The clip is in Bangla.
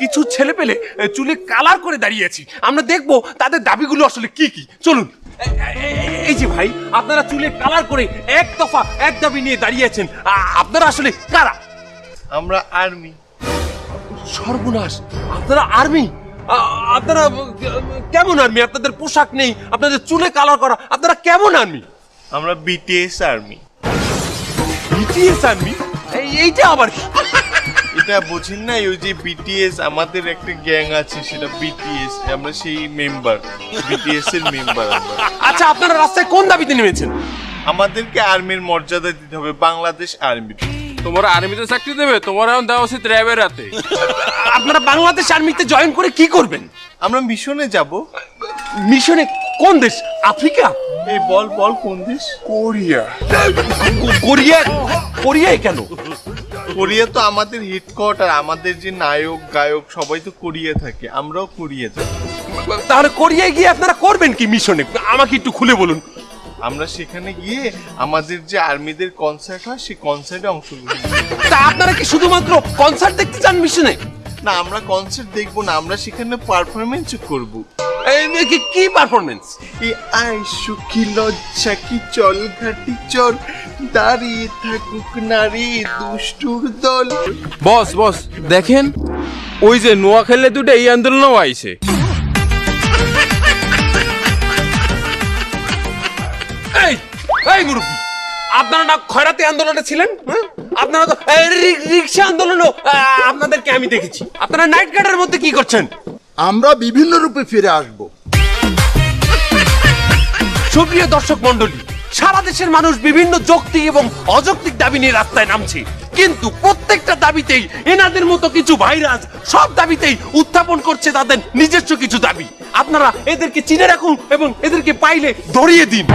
কিছু ছেলে পেলে চুলে কালার করে দাঁড়িয়েছি। আমরা দেখবো তাদের দাবিগুলো আসলে কি কি। চলুন। এই যে ভাই, আপনারা চুলে কালার করে এক দফা এক দাবি নিয়ে দাঁড়িয়েছেন, আপনারা আসলে কারা? আমরা আর্মি। সর্বনাশ, আপনারা আর্মি? আপনারা কেমন আর্মি? আপনাদের পোশাক নেই, আপনাদের চুলে কালার করা, আপনারা কেমন আর্মি? আমরা বিটিএস আর্মি। BTS army? এইটা আবার কি? এটা বুঝেন না? ওই যে বিটিএস, আমাদের একটা গ্যাং আছে, সেটা বিটিএস, আমরা সেই মেম্বার, বিটিএস এর মেম্বার আমরা। আচ্ছা, আপনারা রাস্তায় কোন দাবিতে নেমেছেন? আমাদেরকে আর্মির মর্যাদা দিতে হবে, বাংলাদেশ আর্মি। তোমার আর্মিতে চাকরি দেবে, তোমার এখন দেওয়া উচিত র্যাবের হাতে। আপনারা বাংলাদেশ আর্মিতে জয়েন করে কি করবেন? আমরা মিশনে যাব। মিশনে? কোন দেশ? আফ্রিকা? এই বল বল, কোন দেশ? কোরিয়া। কোরিয়া? কোরিয়ায় কেন? কোরিয়া তো আমাদের হেডকোয়ার্টার, আমাদের যে নায়ক গায়ক সবাই তো কোরিয়া থাকে, আমরাও কোরিয়া যাই। তাহলে কোরিয়ায় গিয়ে আপনারা করবেন কি মিশনে? আমাকে একটু খুলে বলুন। আমরা সেখানে গিয়ে আমাদের যে আর্মিদের কনসার্ট হয়, সেই কনসার্টে অংশগ্রহণ করব। তা আপনারা কি শুধুমাত্র কনসার্ট দেখতে চান মিশনে? না, আমরা কনসার্ট দেখবো না, আমরা সেখানে পারফরমেন্স করব। কি পারফরমেন্স? এই আই সুখী লজ্জা কি চল ঘাটি চল, দাঁড়িয়ে থাকুক নারী দুষ্টুর দল। বস বস দেখেন, ওই যে নোয়াখালী দুটো এই আন্দোলনও আইছে। এই মুরব্বী, আপনারা না খয়রাতি আন্দোলনে ছিলেন? আপনারা তো রিক্সা আন্দোলনও আপনাদেরকে আমি দেখেছি। আপনারা নাইট গার্ডের মধ্যে কি করছেন? আমরা বিভিন্ন রূপে ফিরে আসব। সুপ্রিয় দর্শক মন্ডলী, সারা দেশের মানুষ বিভিন্ন যৌক্তিক এবং অযৌক্তিক দাবি নিয়ে রাস্তায় নামছে, কিন্তু প্রত্যেকটা দাবিতেই এনাদের মতো কিছু ভাইরাস সব দাবিতেই উত্থাপন করছে তাদের নিজস্ব কিছু দাবি। আপনারা এদেরকে চিনে রাখুন এবং এদেরকে পাইলে ধরিয়ে দিন।